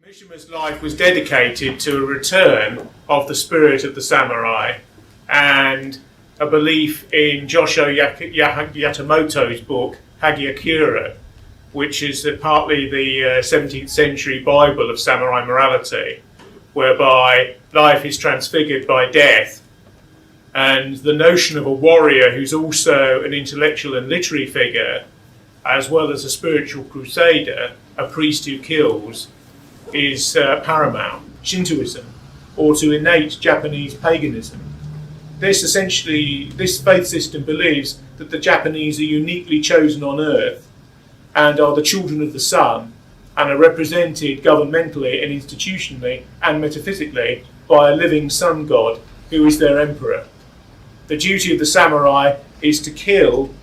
Mishima's life was dedicated to a return of the spirit of the samurai and a belief in Josho Yatamoto's book, Hagiakura, which is partly the 17th century Bible of samurai morality, whereby life is transfigured by death. And the notion of a warrior who's also an intellectual and literary figure, as well as a spiritual crusader, a priest who kills, is paramount. Shintoism, or to innate Japanese paganism. This faith system believes that the Japanese are uniquely chosen on earth and are the children of the sun and are represented governmentally and institutionally and metaphysically by a living sun god who is their emperor. The duty of the samurai is to kill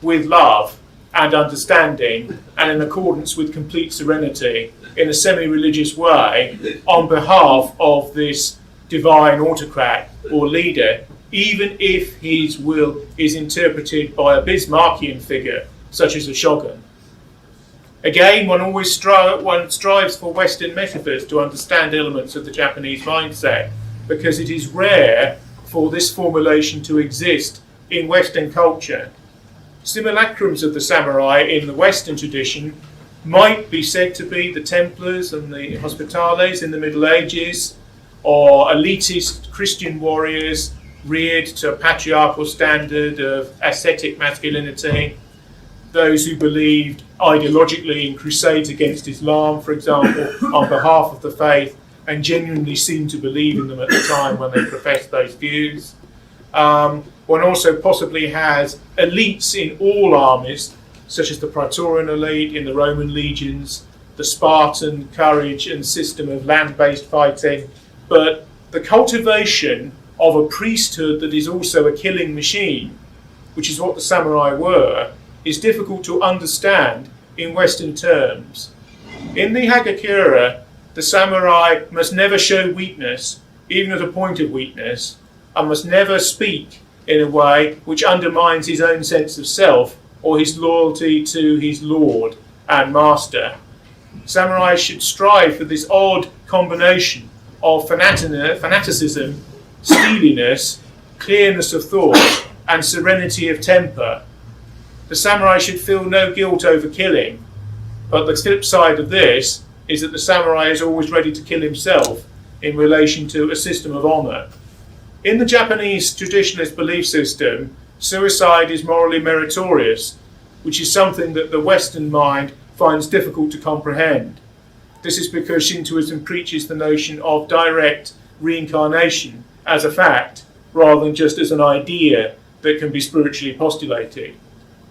with love and understanding and in accordance with complete serenity in a semi-religious way on behalf of this divine autocrat or leader, even if his will is interpreted by a Bismarckian figure such as a shogun. Again, one strives for Western metaphors to understand elements of the Japanese mindset, because it is rare for this formulation to exist in Western culture. Simulacrums of the samurai in the Western tradition might be said to be the Templars and the Hospitales in the Middle Ages, or elitist Christian warriors reared to a patriarchal standard of ascetic masculinity, those who believed ideologically in crusades against Islam, for example, on behalf of the faith, and genuinely seemed to believe in them at the time when they professed those views. One also possibly has elites in all armies, such as the Praetorian elite in the Roman legions, the Spartan courage and system of land-based fighting, but the cultivation of a priesthood that is also a killing machine, which is what the samurai were, is difficult to understand in Western terms. In the Hagakure, the samurai must never show weakness, even at a point of weakness, and must never speak in a way which undermines his own sense of self or his loyalty to his lord and master. Samurai should strive for this odd combination of fanaticism, steeliness, clearness of thought, and serenity of temper. The samurai should feel no guilt over killing, but the flip side of this is that the samurai is always ready to kill himself in relation to a system of honour. In the Japanese traditionalist belief system, suicide is morally meritorious, which is something that the Western mind finds difficult to comprehend. This is because Shintoism preaches the notion of direct reincarnation as a fact, rather than just as an idea that can be spiritually postulated.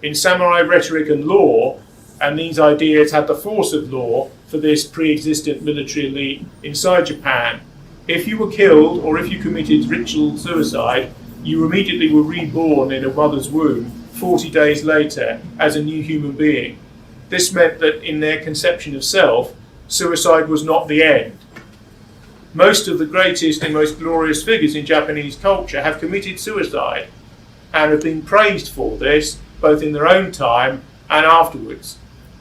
In samurai rhetoric and law, and these ideas had the force of law for this pre-existent military elite inside Japan, if you were killed or if you committed ritual suicide, you immediately were reborn in a mother's womb 40 days later as a new human being. This meant that in their conception of self, suicide was not the end. Most of the greatest and most glorious figures in Japanese culture have committed suicide and have been praised for this, both in their own time and afterwards.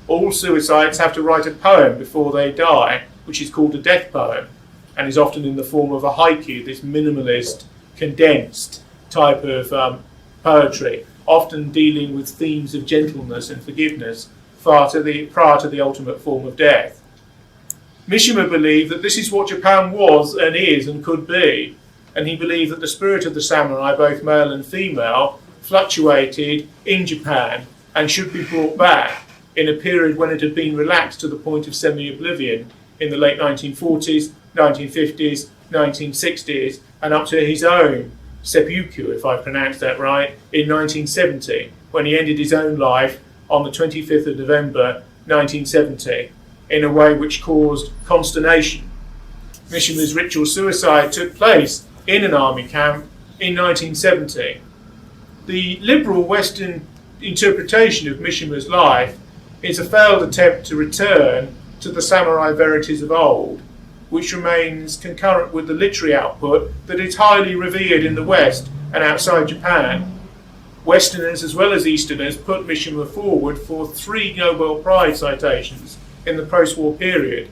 All suicides have to write a poem before they die, which is called a death poem, and is often in the form of a haiku, this minimalist, condensed type of poetry, often dealing with themes of gentleness and forgiveness prior to the ultimate form of death. Mishima believed that this is what Japan was and is and could be, and he believed that the spirit of the samurai, both male and female, fluctuated in Japan and should be brought back in a period when it had been relaxed to the point of semi-oblivion in the late 1940s, 1950s, 1960s, and up to his own seppuku, if I pronounced that right, in 1970, when he ended his own life on the 25th of November 1970, in a way which caused consternation. Mishima's ritual suicide took place in an army camp in 1970. The liberal Western interpretation of Mishima's life is a failed attempt to return to the samurai verities of old, which remains concurrent with the literary output that is highly revered in the West and outside Japan. Westerners as well as Easterners put Mishima forward for 3 Nobel Prize citations in the post-war period,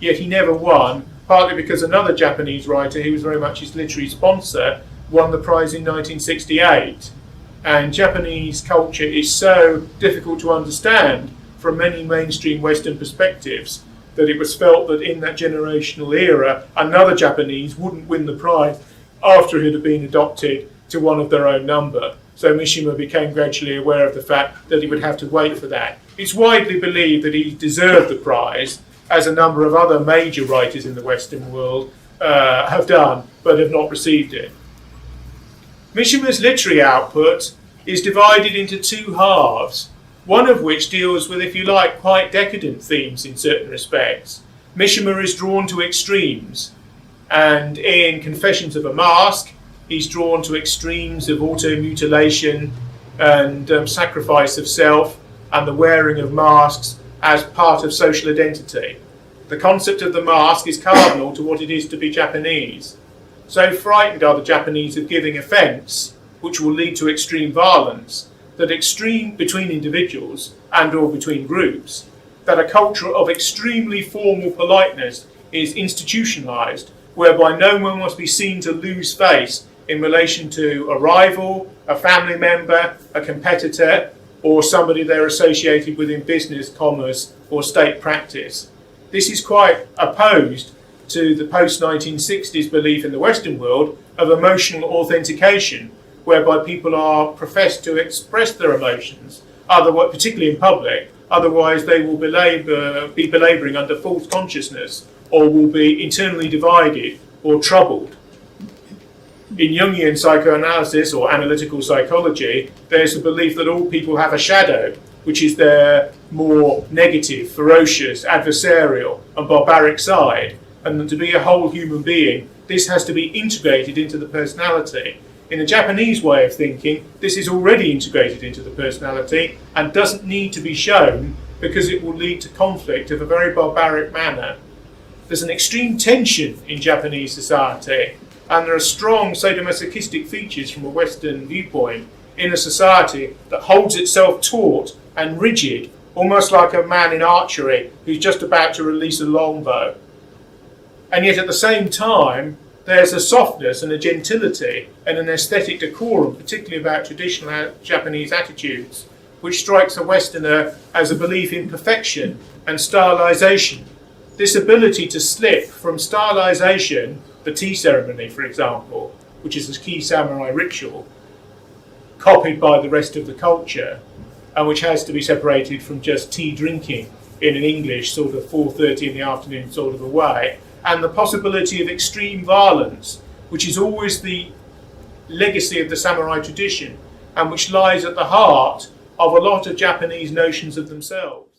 yet he never won, partly because another Japanese writer, who was very much his literary sponsor, won the prize in 1968. And Japanese culture is so difficult to understand from many mainstream Western perspectives that it was felt that in that generational era, another Japanese wouldn't win the prize after it had been adopted to one of their own number. So Mishima became gradually aware of the fact that he would have to wait for that. It's widely believed that he deserved the prize, as a number of other major writers in the Western world have done, but have not received it. Mishima's literary output is divided into two halves, one of which deals with, if you like, quite decadent themes in certain respects. Mishima is drawn to extremes, and in Confessions of a Mask, he's drawn to extremes of auto-mutilation and sacrifice of self and the wearing of masks as part of social identity. The concept of the mask is cardinal to what it is to be Japanese. So frightened are the Japanese of giving offence, which will lead to extreme violence, that extreme between individuals and or between groups, that a culture of extremely formal politeness is institutionalised, whereby no one must be seen to lose face in relation to a rival, a family member, a competitor, or somebody they're associated with in business, commerce, or state practice. This is quite opposed to the post-1960s belief in the Western world of emotional authentication, whereby people are professed to express their emotions, particularly in public, otherwise they will be belabouring under false consciousness, or will be internally divided or troubled. In Jungian psychoanalysis or analytical psychology, there's a belief that all people have a shadow, which is their more negative, ferocious, adversarial and barbaric side, and that to be a whole human being, this has to be integrated into the personality. In the Japanese way of thinking, this is already integrated into the personality and doesn't need to be shown because it will lead to conflict of a very barbaric manner. There's an extreme tension in Japanese society, and there are strong sadomasochistic features from a Western viewpoint in a society that holds itself taut and rigid, almost like a man in archery who's just about to release a longbow. And yet at the same time, there's a softness and a gentility and an aesthetic decorum, particularly about traditional Japanese attitudes, which strikes a Westerner as a belief in perfection and stylization. This ability to slip from stylization, the tea ceremony, for example, which is a key samurai ritual, copied by the rest of the culture, and which has to be separated from just tea drinking in an English sort of 4:30 in the afternoon sort of a way, and the possibility of extreme violence, which is always the legacy of the samurai tradition, and which lies at the heart of a lot of Japanese notions of themselves.